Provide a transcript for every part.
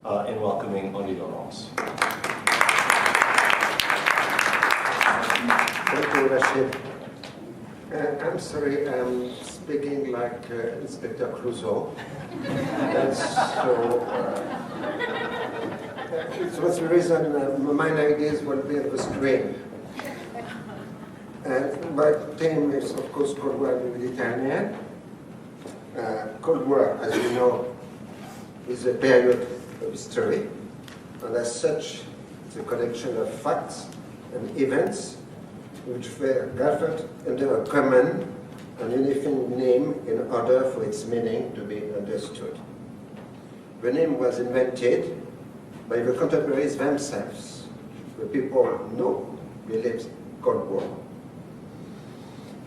in welcoming Henri Laurence. Thank you, Rashid. I'm sorry, I'm speaking like Inspector Clouseau. So that's the reason my ideas will be on the screen. My theme is, of course, Cold War in the Mediterranean. Cold War, as you know, is a period of history, and as such, it's a collection of facts and events which were gathered under a common and unifying name in order for its meaning to be understood. The name was invented by the contemporaries themselves. The people know we lived Cold War.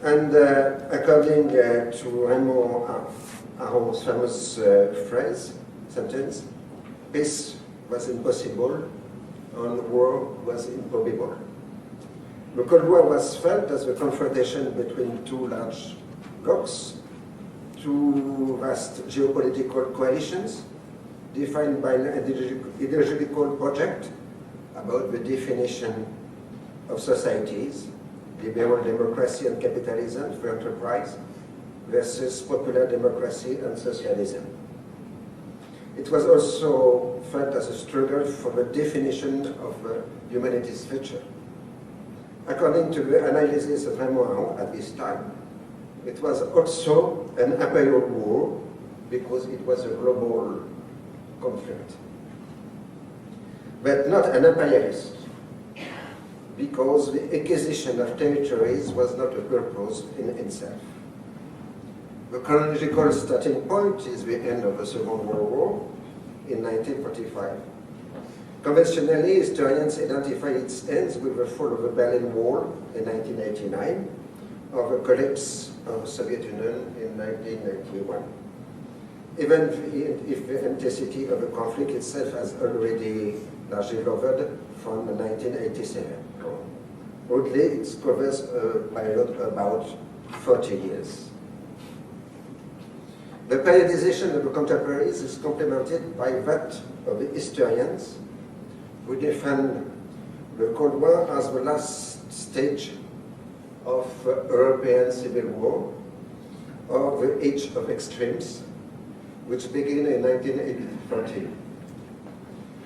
And according to Raymond Aron's famous sentence, peace was impossible and war was improbable. The Cold War was felt as a confrontation between two large blocs, two vast geopolitical coalitions, defined by an ideological project about the definition of societies, liberal democracy and capitalism for enterprise versus popular democracy and socialism. It was also felt as a struggle for the definition of humanity's future. According to the analysis of Raymond Aron at this time, it was also an imperial war because it was a global conflict. But not an imperialist, because the acquisition of territories was not a purpose in itself. The chronological starting point is the end of the Second World War in 1945. Conventionally, historians identify its ends with the fall of the Berlin Wall in 1989 or the collapse of the Soviet Union in 1991. Even if the intensity of the conflict itself has already largely lowered from 1987. Broadly, it covers a period of about 40 years. The periodization of the contemporaries is complemented by that of the historians who defend the Cold War as the last stage of European civil war, or the age of extremes, which began in 1940.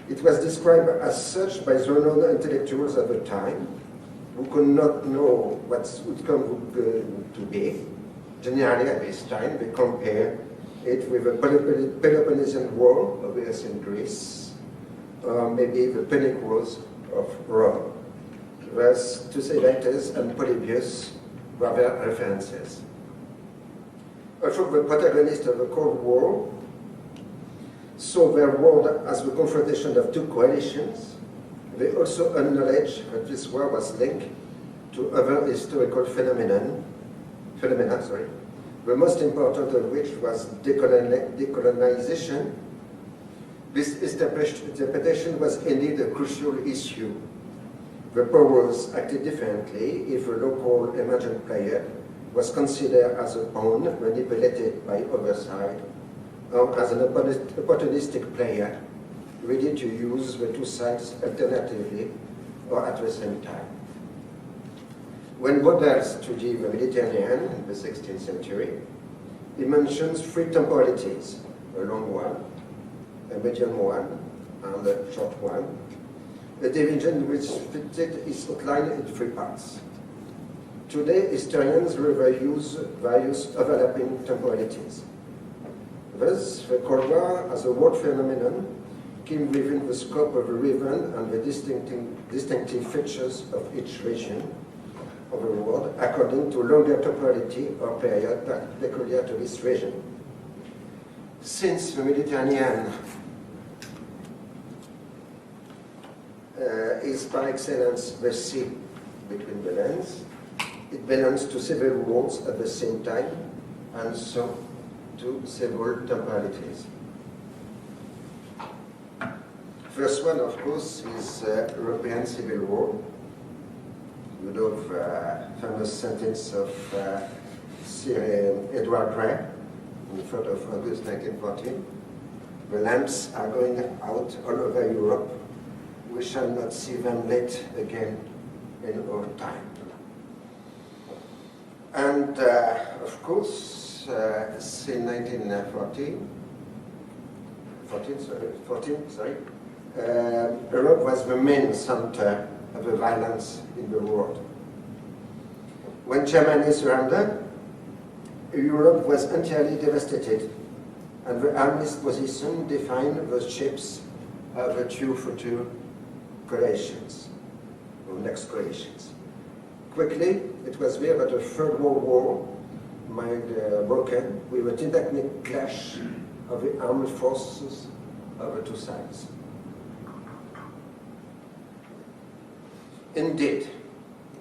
It was described as such by the renowned intellectuals at the time, who could not know what outcome would to be. Generally, at this time, they compare it with the Peloponnesian War of ancient Greece, or maybe the Punic Wars of Rome. Thus, Thucydides and Polybius were their references. Also, the protagonists of the Cold War saw their war as the confrontation of two coalitions. They also acknowledged that this war was linked to other historical phenomena, the most important of which was decolonization. This established interpretation was indeed a crucial issue. The powers acted differently if a local emergent player was considered as a pawn manipulated by other side, or as an opportunistic player ready to use the two sides alternatively or at the same time. When Baudelaire studied the Mediterranean in the 16th century, he mentions three temporalities, a long one, a medium one, and a short one, a division which fitted is outlined in three parts. Today, historians rather use various overlapping temporalities. Thus, the Cold War as a world phenomenon came within the scope of the region and the distinctive features of each region of the world according to longer temporality or period peculiar to this region. Since the Mediterranean is par excellence the sea between the lands, it belongs to several worlds at the same time, and so to several temporalities. First one, of course, is European Civil War. You know the famous sentence of Sir Edward Grey on the 3rd of August 1914. The lamps are going out all over Europe. We shall not see them lit again in our time. And of course, since 1914, Europe was the main center of the violence in the world. When Germany surrendered, Europe was entirely devastated, and the Army's position defined the shapes of the two future coalitions, or next coalitions. Quickly, it was clear that the Third World War might broken with a tactic clash of the armed forces of the two sides. Indeed,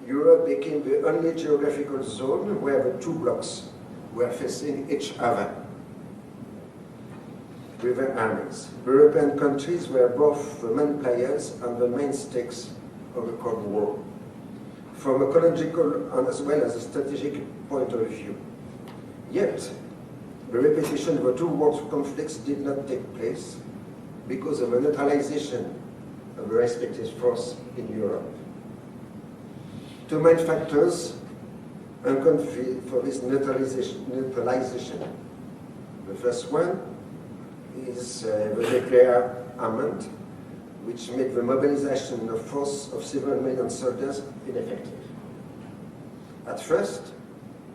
Europe became the only geographical zone where the two blocs were facing each other with their armies. European countries were both the main players and the mainstays of the Cold War, from ecological and as well as a strategic point of view. Yet, the repetition of the two world conflicts did not take place because of the neutralization of the respective force in Europe. Two main factors account for this neutralization. The first one is the nuclear armament, which made the mobilization of force of several million soldiers ineffective. At first,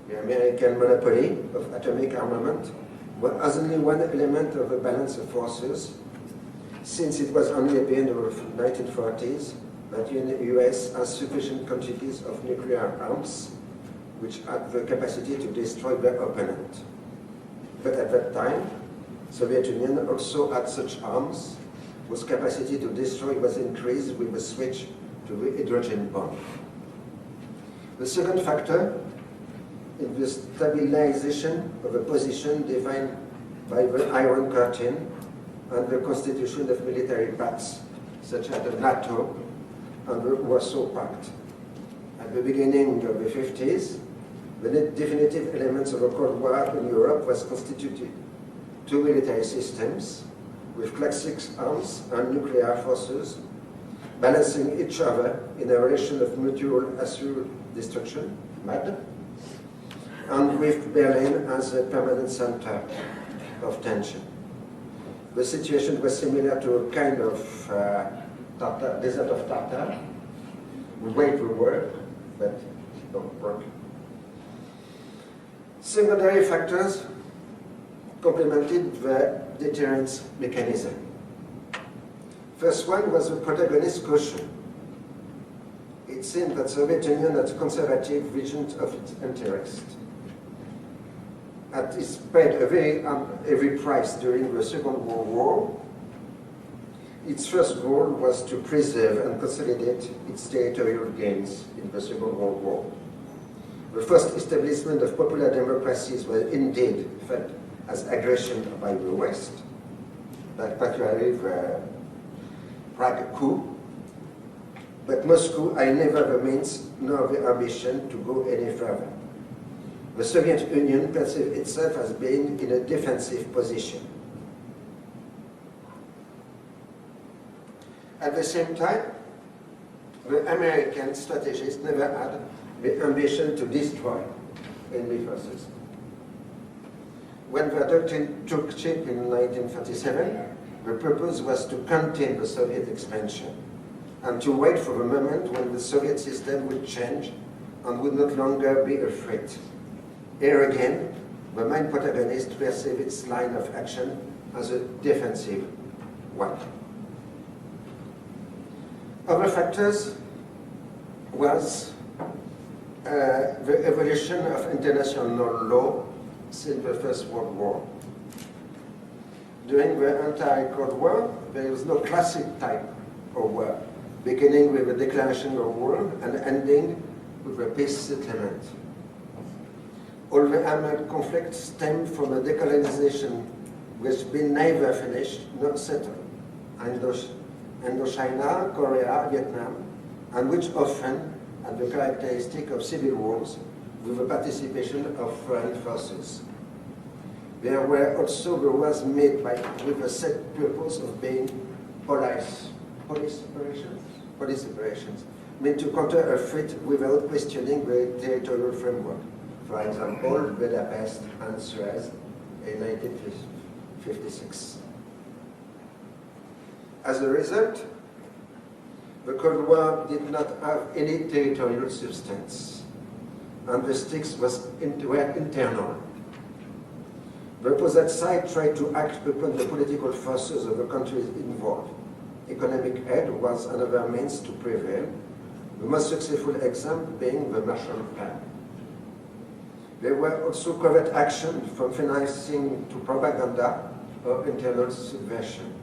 the American monopoly of atomic armament was only one element of the balance of forces, since it was only at the end of the 1940s that the US has sufficient quantities of nuclear arms which had the capacity to destroy their opponent. But at that time, Soviet Union also had such arms whose capacity to destroy was increased with the switch to the hydrogen bomb. The second factor is the stabilization of a position defined by the Iron Curtain and the constitution of military pacts, such as the NATO and the Warsaw Pact. At the beginning of the 50s, the definitive elements of a Cold War in Europe was constituted two military systems with classic arms and nuclear forces balancing each other in a relation of mutual assured destruction, MAD, and with Berlin as a permanent center of tension. The situation was similar to a kind of desert of Tartar. We wait for work, but it don't work. Secondary factors complemented the deterrence mechanism. First one was the protagonist caution. It seemed that the Soviet Union had a conservative vision of its interest. At its paid a very heavy price during the Second World War, its first goal was to preserve and consolidate its territorial gains in the Second World War. The first establishment of popular democracies was indeed felt as aggression by the West, particularly the Prague coup. But Moscow had never the means nor the ambition to go any further. The Soviet Union perceived itself as being in a defensive position. At the same time, the American strategists never had the ambition to destroy enemy forces. When the doctrine took shape in 1937, the purpose was to contain the Soviet expansion and to wait for the moment when the Soviet system would change and would no longer be a threat. Here again, the main protagonist perceived its line of action as a defensive one. Other factors was the evolution of international law since the First World War. During the entire Cold War, there was no classic type of war, beginning with the declaration of war and ending with a peace settlement. All the armed conflicts stemmed from a decolonization which had been neither finished nor settled. Indochina, Korea, Vietnam, and which often had the characteristic of civil wars with the participation of foreign forces. There was made with a set purpose of being police operations, meant to counter a threat without questioning the territorial framework. For example, Budapest and Suez in 1956. As a result, the Cold War did not have any territorial substance, and the stakes were internal. The opposite side tried to act upon the political forces of the countries involved. Economic aid was another means to prevail, the most successful example being the Marshall Plan. There were also covert action from financing to propaganda or internal subversion.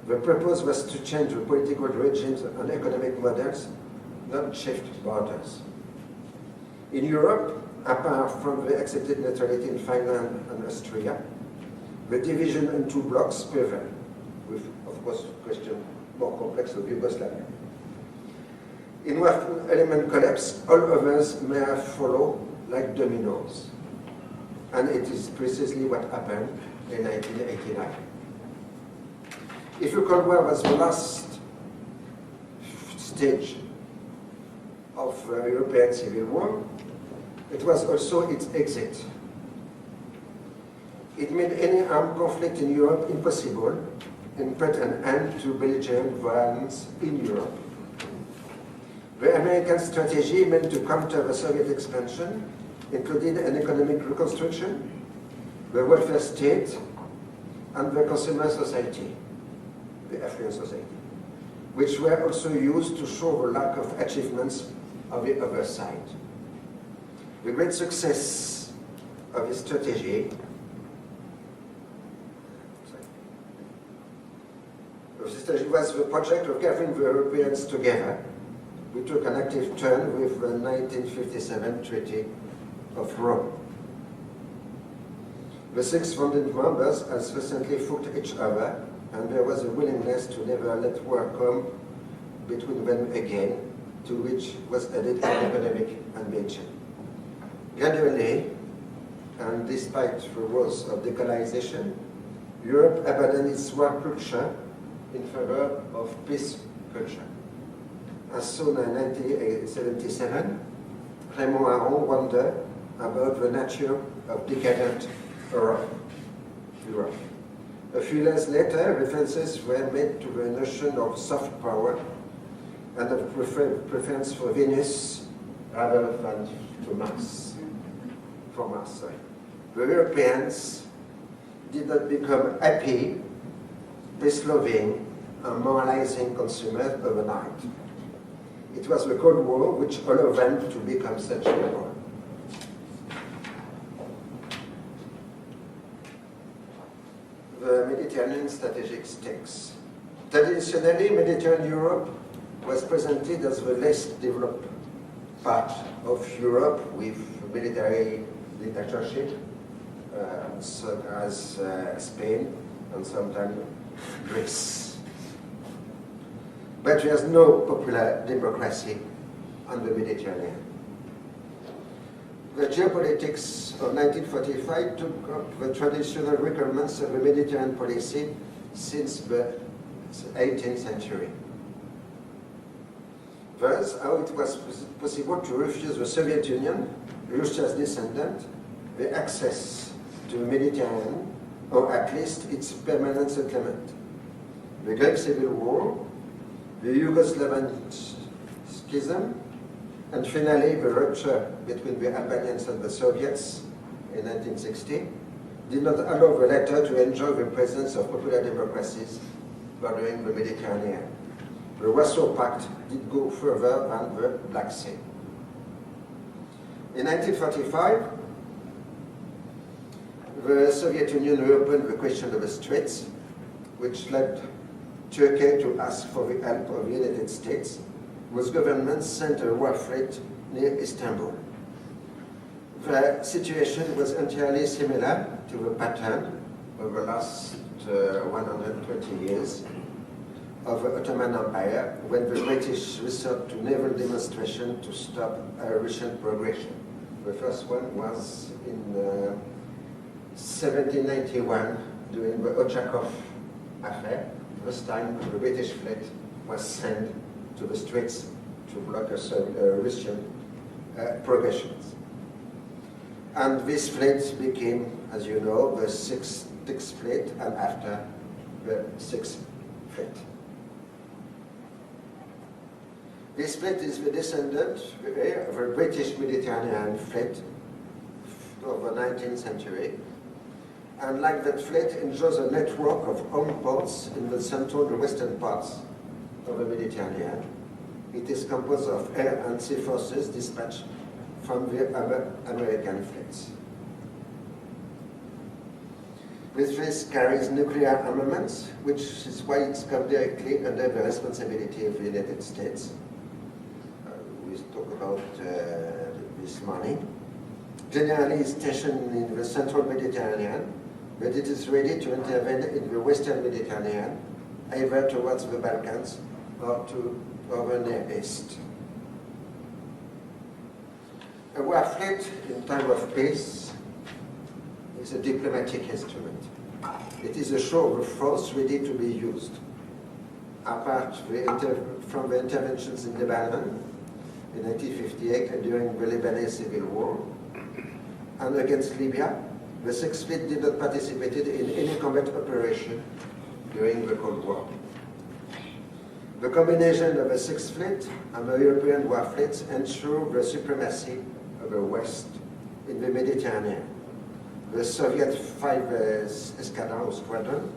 The purpose was to change the political regimes and economic models, not shift borders. In Europe, apart from the accepted neutrality in Finland and Austria, the division into blocs prevailed, with, of course, question more complex of Yugoslavia. In one element collapse, all others may have followed like dominoes. And it is precisely what happened in 1989. If the Cold War was the last stage of European civil war, it was also its exit. It made any armed conflict in Europe impossible and put an end to belligerent violence in Europe. The American strategy meant to counter the Soviet expansion included an economic reconstruction, the welfare state, and the consumer society, the affluent society, which were also used to show the lack of achievements of the other side. The great success of this strategy was the project of gathering the Europeans together. We took an active turn with the 1957 Treaty of Rome. The six founding members as recently fought each other, and there was a willingness to never let war come between them again, to which was added an economic ambition. Gradually, and despite the wars of decolonization, Europe abandoned its war culture in favor of peace culture. As soon as 1977, Raymond Aron wondered about the nature of decadent Europe. A few years later, references were made to the notion of soft power and of preference for Venus rather than for Mars. The Europeans did not become happy, peace-loving, and moralizing consumers overnight. It was the Cold War which allowed them to become such people. The Mediterranean strategic stakes. Traditionally, Mediterranean Europe was presented as the less developed part of Europe with military dictatorship, such as Spain and sometimes Greece. But there is no popular democracy on the Mediterranean. The geopolitics of 1945 took up the traditional requirements of the Mediterranean policy since the 18th century. Thus, how it was possible to refuse the Soviet Union, Russia's descendant, the access to the Mediterranean, or at least its permanent settlement. The Greek Civil War, the Yugoslavian schism, and finally the rupture between the Albanians and the Soviets in 1960 did not allow the latter to enjoy the presence of popular democracies bordering the Mediterranean. The Warsaw Pact did go further than the Black Sea. In 1945, the Soviet Union reopened the question of the Straits, which led Turkey to ask for the help of the United States, whose government sent a war fleet near Istanbul. The situation was entirely similar to the pattern of the last 120 years of the Ottoman Empire, when the British resorted to naval demonstration to stop Russian progression. The first one was in 1791, during the Ochakov affair, first time the British fleet was sent to the Straits to block Russian progressions. And this fleet became, as you know, the Sixth Fleet, and after the Sixth Fleet. This fleet is the descendant of the British Mediterranean fleet of the 19th century, and like that fleet enjoys a network of home ports in the central and western parts of the Mediterranean. It is composed of air and sea forces dispatched from the other American fleets. This fleet carries nuclear armaments, which is why it's come directly under the responsibility of the United States. We talk about this morning. Generally is stationed in the central Mediterranean, but it is ready to intervene in the western Mediterranean, either towards the Balkans or to over Near East. A war fleet in time of peace is a diplomatic instrument. It is a show of force ready to be used. Apart from the interventions in Lebanon in 1958 and during the Lebanese Civil War, and against Libya, the Sixth Fleet did not participate in any combat operation during the Cold War. The combination of the Sixth Fleet and the European war fleets ensured the supremacy of the West in the Mediterranean. The Soviet 5 Escadron Squadron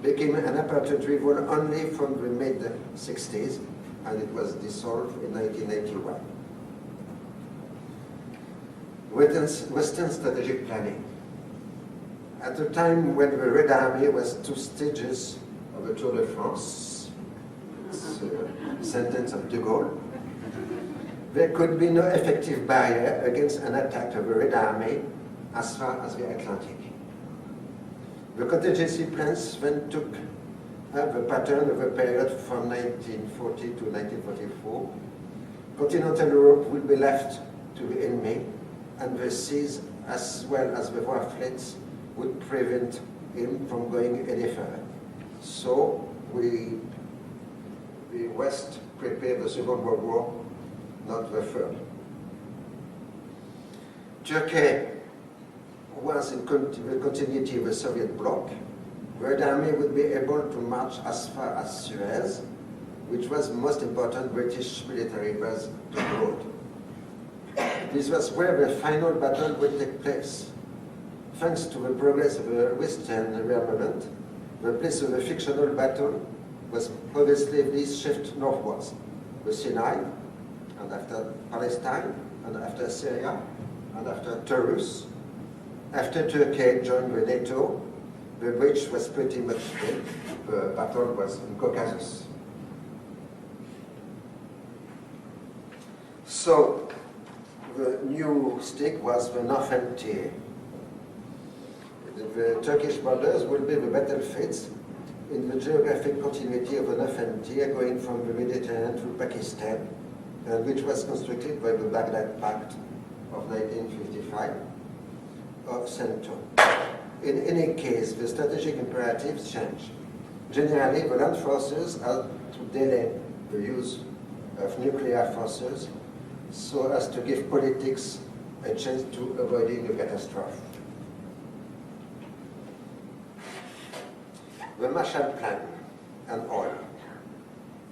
became an apparent rival only from the mid-60s, and it was dissolved in 1981. Western strategic planning. At a time when the Red Army was 2 stages of the Tour de France, it's a sentence of de Gaulle, there could be no effective barrier against an attack of the Red Army as far as the Atlantic. The contingency plans then took up the pattern of a period from 1940 to 1944. Continental Europe will be left to the enemy, and the seas, as well as the war fleets, would prevent him from going any further. So the West prepared the Second World War, not the Third. Turkey was in the continuity of the Soviet bloc. The Red Army would be able to march as far as Suez, which was the most important British military base to the road. This was where the final battle would take place. Thanks to the progress of the Western rearmament, the place of the fictional battle was progressively shifted northwards. The Sinai, and after Palestine, and after Syria, and after Taurus. After Turkey joined the NATO, the bridge was pretty much built. The battle was in Caucasus. So the new stick was the northern tier. The Turkish borders will be the battlefields in the geographic continuity of the northern tier going from the Mediterranean to Pakistan, and which was constructed by the Baghdad Pact of 1955 of CENTO. In any case, the strategic imperatives change. Generally, the land forces are to delay the use of nuclear forces so as to give politics a chance to avoiding a catastrophe. The Marshall Plan and oil.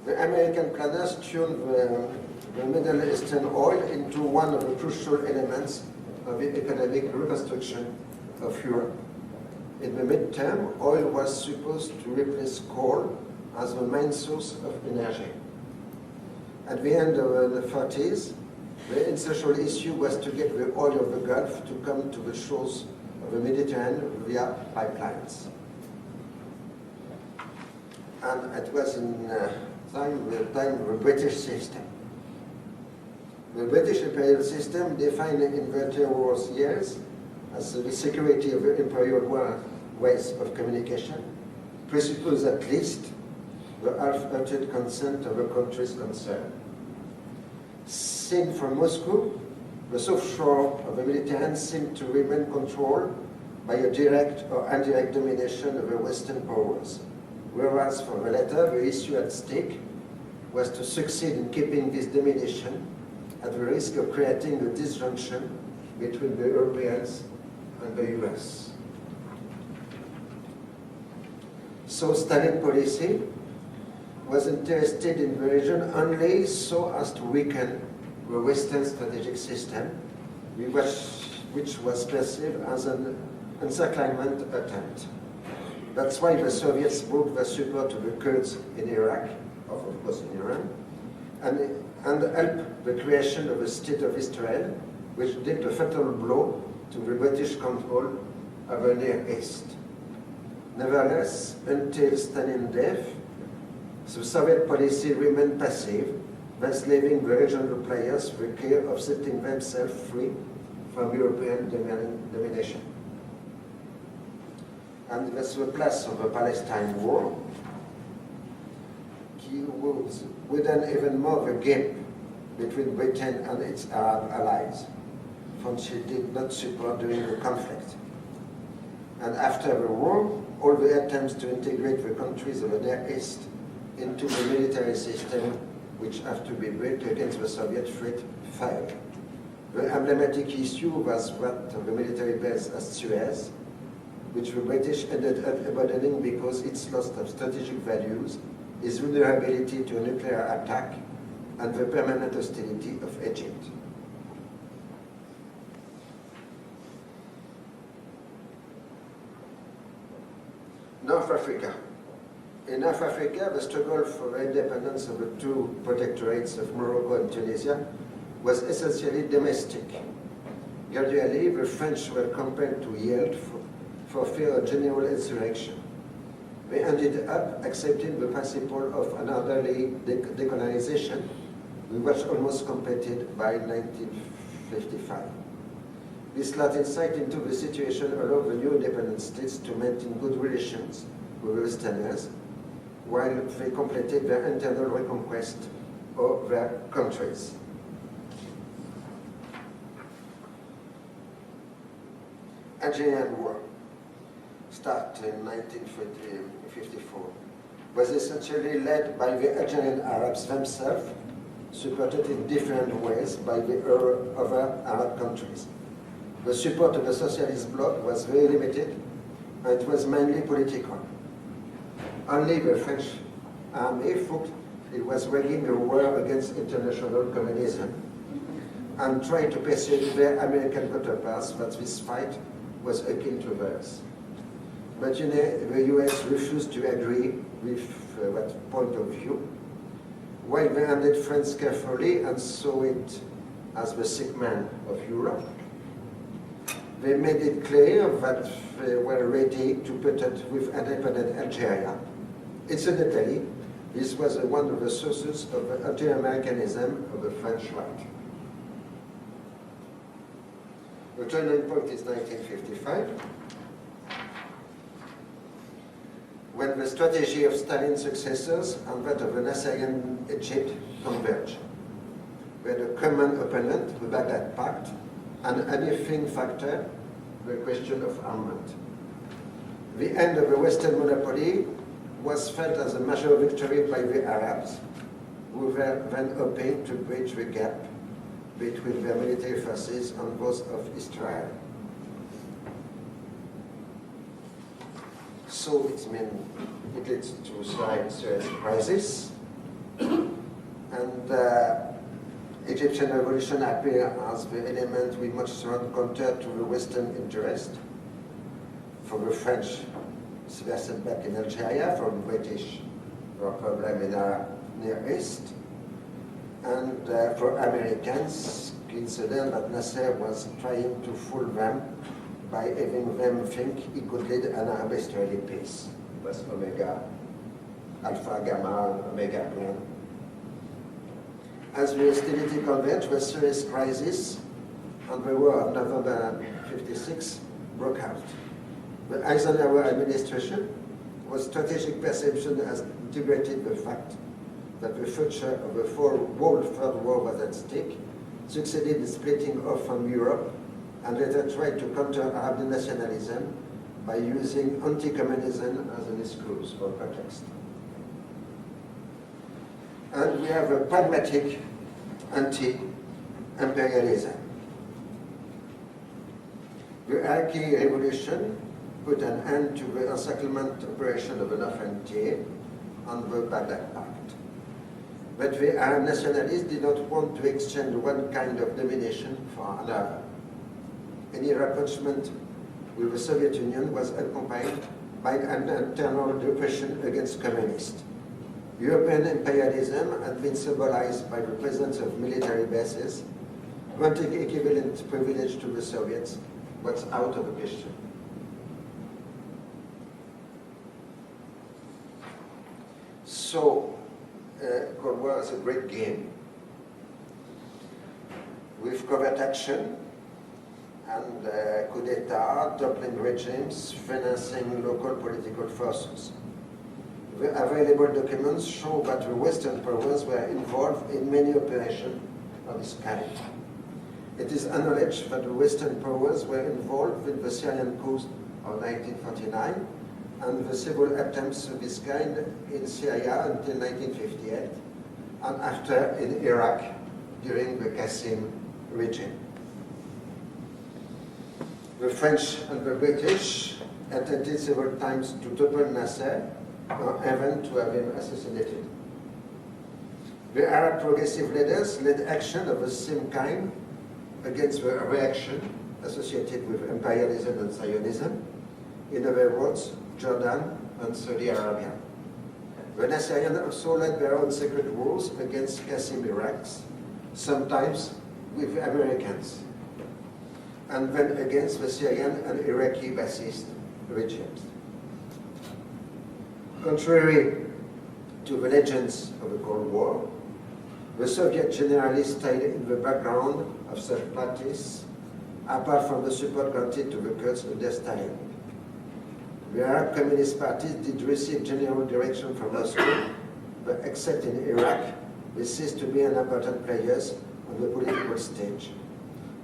The American planners tuned the Middle Eastern oil into one of the crucial elements of the economic reconstruction of Europe. In the midterm, oil was supposed to replace coal as the main source of energy. At the end of the 40s, the essential issue was to get the oil of the Gulf to come to the shores of the Mediterranean via pipelines. And it was in the time of the British system. The British imperial system, defined in the interwar years as the security of the imperial ways of communication, presupposed at least the half-hearted consent of the countries concerned. Seen from Moscow, the south shore of the Mediterranean seemed to remain controlled by a direct or indirect domination of the Western powers, whereas for the latter, the issue at stake was to succeed in keeping this domination at the risk of creating a disjunction between the Europeans and the US. So Stalin policy was interested in the region only so as to weaken the Western strategic system, which was perceived as an encirclement attempt. That's why the Soviets brought the support to the Kurds in Iraq, of course in Iran, and helped the creation of the State of Israel, which dealt a fatal blow to the British control of the Near East. Nevertheless, until Stalin's death, the Soviet policy remained passive, thus leaving the regional players the care of setting themselves free from European domination. And that's the place of the Palestine War, which widen even more the gap between Britain and its Arab allies, France did not support during the conflict. And after the war, all the attempts to integrate the countries of the Near East into the military system, which have to be built against the Soviet threat, failed. The emblematic issue was that of the military base at Suez, which the British ended up abandoning because its loss of strategic values, its vulnerability to a nuclear attack, and the permanent hostility of Egypt. North Africa. In North Africa, the struggle for the independence of the two protectorates of Morocco and Tunisia was essentially domestic. Gradually, the French were compelled to yield for fear of general insurrection. They ended up accepting the principle of an orderly decolonization, which almost completed by 1955. This large insight into the situation allowed the new independent states to maintain good relations with the Westerners, while they completed their internal reconquest of their countries. Algerian War, started in 1954, was essentially led by the Algerian Arabs themselves, supported in different ways by the other Arab countries. The support of the socialist bloc was very limited, and it was mainly political. Only the French army thought it was waging a war against international communism and tried to persuade their American counterparts that this fight was akin to theirs. But the US refused to agree with that point of view, while they handled France carefully and saw it as the sick man of Europe. They made it clear that they were ready to put up with independent Algeria. Incidentally, this was one of the sources of the anti-Americanism of the French right. The turning point is 1955, when the strategy of Stalin's successors and that of the Naserian Egypt converged. We had a common opponent, the Baghdad Pact, and a unifying factor, the question of armament. The end of the Western monopoly was felt as a major victory by the Arabs, who were then hoping to bridge the gap between their military forces and those of Israel. So it leads to Suez crisis, and Egyptian revolution appeared as the element we must strong counter to the Western interest. For the French, it's were set back in Algeria, for the British, for a problem in the Near East, and for Americans, considered that Nasser was trying to fool them by having them think he could lead an Arab-Israeli peace. It was Omega, Alpha, Gamma, Omega plan. As the hostility converged, the Suez crisis and the war of November 56 broke out. The Eisenhower administration, with strategic perception, has integrated the fact that the future of the whole Third War was at stake, succeeded in splitting off from Europe and later tried to counter Arab nationalism by using anti-communism as an excuse or pretext. And we have a pragmatic anti-imperialism. The Iraqi revolution put an end to the encirclement operation of an frontier on the Baghdad Pact. But the Arab nationalists did not want to exchange one kind of domination for another. Any rapprochement with the Soviet Union was accompanied by an internal repression against communists. European imperialism had been symbolized by the presence of military bases, granting equivalent privilege to the Soviets was out of the question. So, Cold War is a great game with covert action and coup d'etat, toppling regimes, financing local political forces. The available documents show that the Western powers were involved in many operations of this kind. It is acknowledged that the Western powers were involved in the Syrian coup of 1949 and the several attempts of this kind in Syria until 1958 and after in Iraq during the Qassim regime. The French and the British attempted several times to topple Nasser or even to have him assassinated. The Arab progressive leaders led action of the same kind against the reaction associated with imperialism and Zionism, in other words, Jordan and Saudi Arabia. The Nasserians also led their own secret wars against Qassim Iraqs, sometimes with the Americans, and then against the Syrian and Iraqi Ba'athist regimes. Contrary to the legends of the Cold War, the Soviet generally stayed in the background of such practice, apart from the support granted to the Kurds under Stalin. The Arab Communist parties did receive general direction from Moscow, but except in Iraq, they ceased to be an important players on the political stage,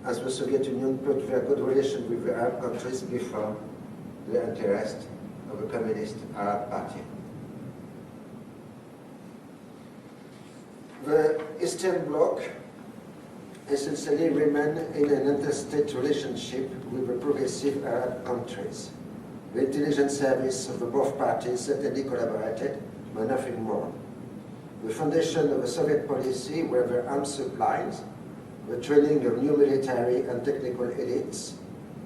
as the Soviet Union put their good relation with the Arab countries before the interest of the Communist Arab Party. The Eastern Bloc essentially remained in an interstate relationship with the progressive Arab countries. The intelligence service of the both parties certainly collaborated, but nothing more. The foundation of the Soviet policy were the arms supplies, the training of new military and technical elites,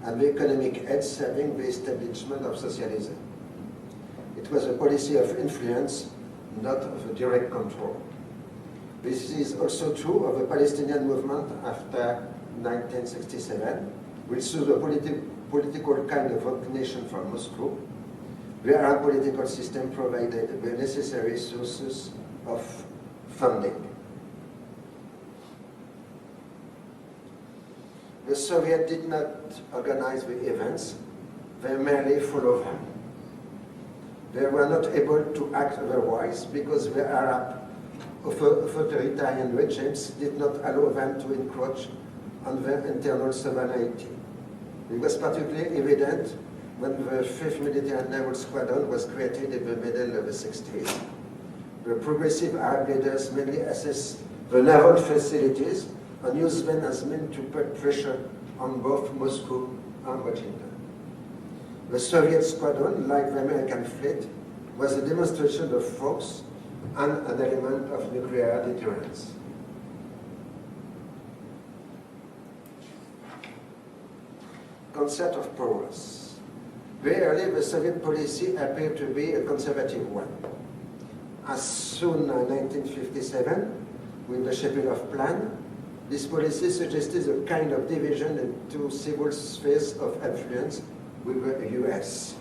and the economic aid serving the establishment of socialism. It was a policy of influence, not of a direct control. This is also true of the Palestinian movement after 1967, which saw the political kind of recognition from Moscow. The Arab political system provided the necessary sources of funding. The Soviets did not organize the events, they merely followed them. They were not able to act otherwise because the Arab authoritarian regimes did not allow them to encroach on their internal sovereignty. It was particularly evident when the 5th Military Naval Squadron was created in the middle of the 60s. The progressive Arab leaders mainly assessed the naval facilities and used them as means to put pressure on both Moscow and Washington. The Soviet squadron, like the American fleet, was a demonstration of force and an element of nuclear deterrence. Concept of powers. Very early, the Soviet policy appeared to be a conservative one. As soon as 1957, with the Shepilov Plan, this policy suggested a kind of division into several spheres of influence with the US.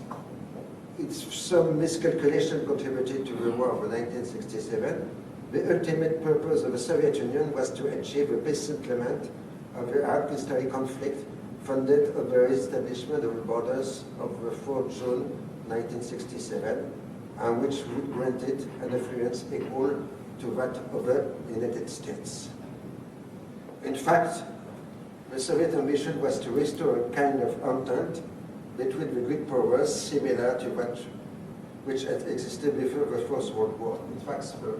Some miscalculation contributed to the war of 1967. The ultimate purpose of the Soviet Union was to achieve a peace settlement of the Arab history conflict funded on the establishment of the borders of the 4th June 1967, and which would grant it an influence equal to that of the United States. In fact, the Soviet ambition was to restore a kind of entente between the Greek powers similar to that which had existed before the First World War. In fact, the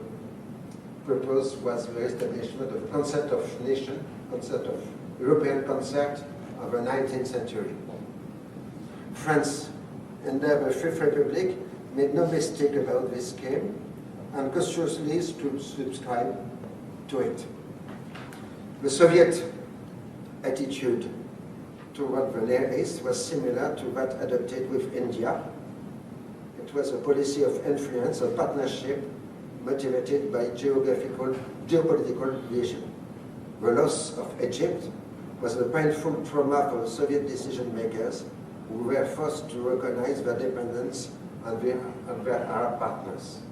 purpose was the establishment of the concept of nation, concept of European concept of the 19th century. France, under the Fifth Republic, made no mistake about this scheme and cautiously subscribed to it. The Soviet attitude toward the Near East was similar to that adopted with India. It was a policy of influence, of partnership, motivated by geopolitical vision. The loss of Egypt was a painful trauma for Soviet decision makers who were forced to recognize their dependence on their Arab partners.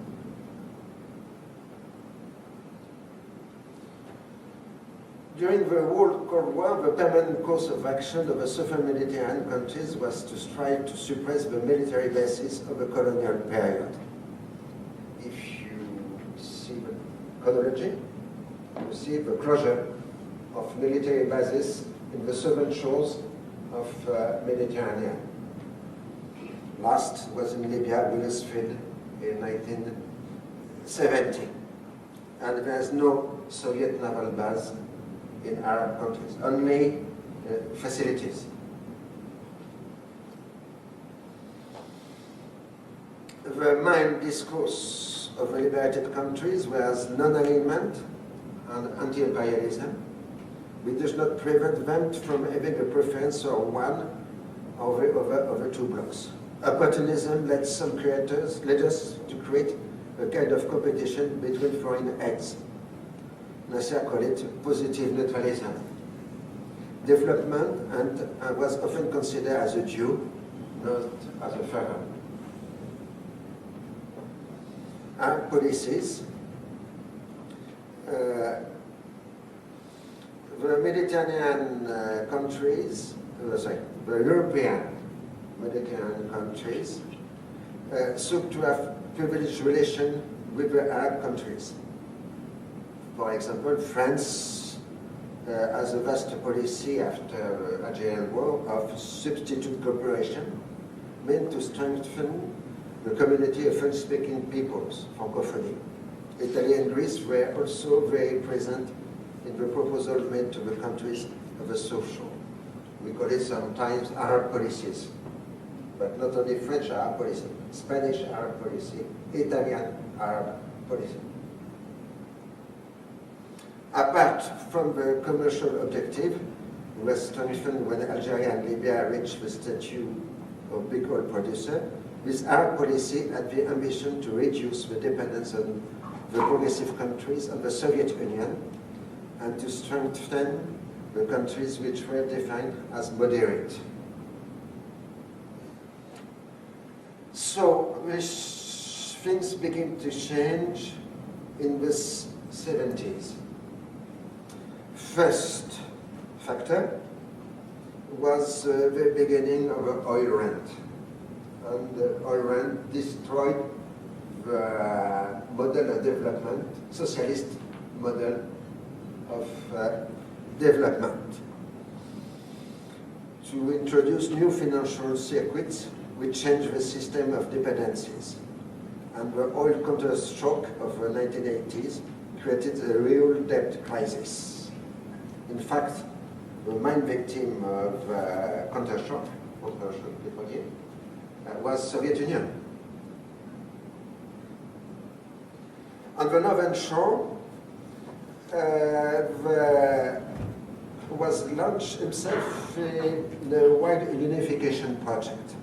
During the World Cold War, the permanent course of action of the southern Mediterranean countries was to strive to suppress the military bases of the colonial period. If you see the chronology, you see the closure of military bases in the southern shores of Mediterranean. Last was in Libya, Willisfield, in 1970. And there's no Soviet naval base in Arab countries, only facilities. The main discourse of the liberated countries was non-alignment and anti-imperialism, which does not prevent them from having a preference for one over the two blocks. Opportunism led us to create a kind of competition between foreign aids. Nasser called it positive neutralism. Development was often considered as a due, not as a favor. Our policies, the Mediterranean countries, the European Mediterranean countries sought to have privileged relation with the Arab countries. For example, France has a vast policy after the Algerian War of substitute cooperation meant to strengthen the community of French-speaking peoples, Francophonie. Italy and Greece were also very present in the proposal made to the countries of the South Shore. We call it sometimes Arab policies, but not only French Arab policy, Spanish Arab policy, Italian Arab policy. Apart from the commercial objective, was strengthened when Algeria and Libya reached the status of big oil producer, this Arab policy had the ambition to reduce the dependence on the progressive countries of the Soviet Union and to strengthen the countries which were defined as moderate. So things begin to change in the 70s. First factor was the beginning of the oil rent. And the oil rent destroyed the model of development, socialist model of development. To introduce new financial circuits, we changed the system of dependencies. And the oil counter-shock of the 1980s created a real debt crisis. In fact, the main victim of counter-shock was Soviet Union. On the northern shore, was launched himself in a wide unification project.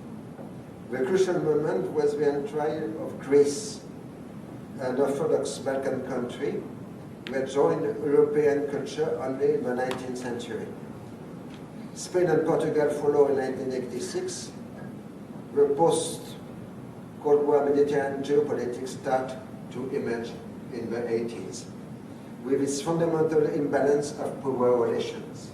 The crucial moment was the entry of Greece, an Orthodox Balkan country, that joined European culture only in the 19th century. Spain and Portugal followed in 1986. The post-Cold War Mediterranean geopolitics start to emerge in the 80s, with its fundamental imbalance of power relations.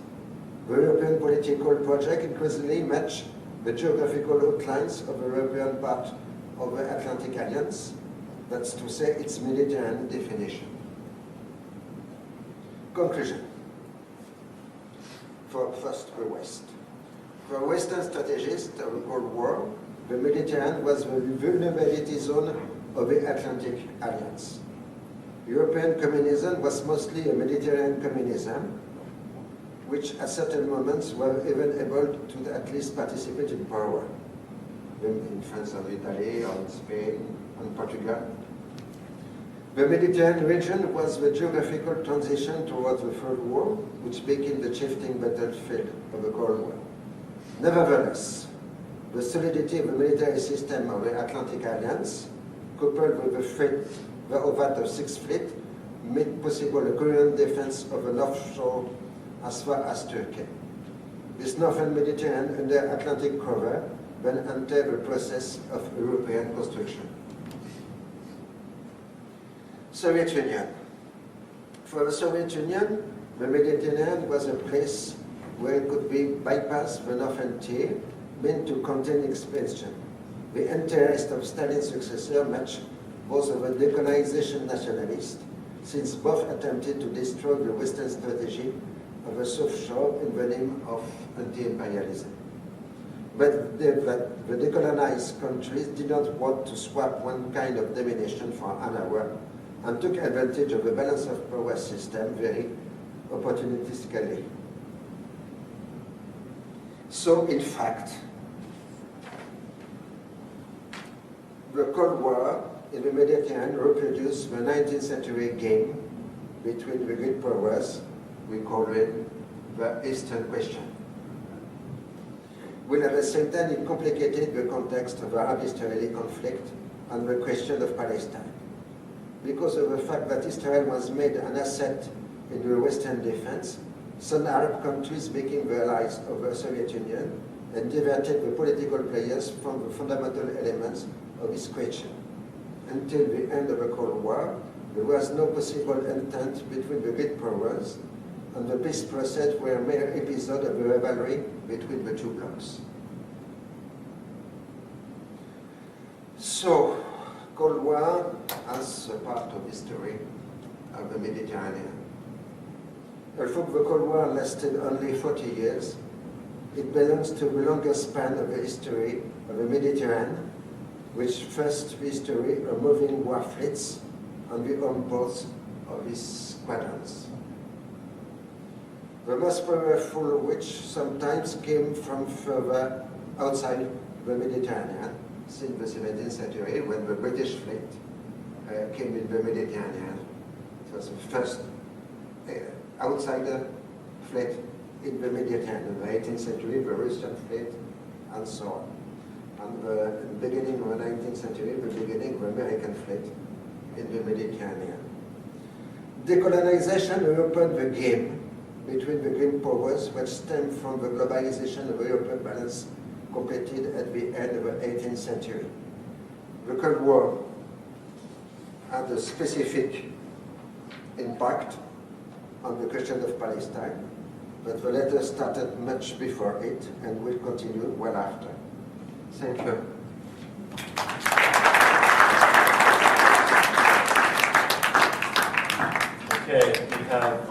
The European political project increasingly matched the geographical outlines of the European part of the Atlantic Alliance, that's to say its Mediterranean definition. Conclusion. first the West. For Western strategists of the Cold War, the Mediterranean was the vulnerability zone of the Atlantic Alliance. European communism was mostly a Mediterranean communism, which at certain moments were even able to at least participate in power, in France and Italy, or in Spain, and Portugal. The Mediterranean region was the geographical transition towards the Third War, which became the shifting battlefield of the Cold War. Nevertheless, the solidity of the military system of the Atlantic Alliance, coupled with that of Sixth Fleet, made possible a coherent defense of the North Shore as far as Turkey. This northern Mediterranean under Atlantic cover then entered the process of European construction. Soviet Union. For the Soviet Union, the Mediterranean was a place where it could be bypassed the northern tier, meant to contain expansion. The interest of Stalin's successor matched both of a decolonization nationalist, since both attempted to destroy the Western strategy of the South Shore in the name of anti-imperialism. But the decolonized countries did not want to swap one kind of domination for another, and took advantage of the balance of power system very opportunistically. So, in fact, the Cold War in the Mediterranean reproduced the 19th century game between the great powers. We call it the Eastern question. While at the same time it complicated the context of the Arab-Israeli conflict and the question of Palestine, because of the fact that Israel was made an asset in the Western defense. Some Arab countries became the allies of the Soviet Union and diverted the political players from the fundamental elements of its question. Until the end of the Cold War, there was no possible entente between the great powers, and the peace process were a mere episode of the rivalry between the two blocs. So, Cold War as a part of history of the Mediterranean. Although the Cold War lasted only 40 years, it belongs to the longest span of the history of the Mediterranean, which first history of moving war fleets on the home ports of its squadrons. The most powerful of which sometimes came from further outside the Mediterranean, since the 17th century, when the British fleet came in the Mediterranean. It was the first outsider fleet in the Mediterranean. In the 18th century, the Russian fleet, and so on. And in the beginning of the 19th century, the beginning of the American fleet in the Mediterranean. Decolonization opened the game between the great powers, which stemmed from the globalization of the European balance completed at the end of the 18th century. The Cold War had a specific impact on the question of Palestine, but the latter started much before it and will continue well after. Thank you. Okay, we have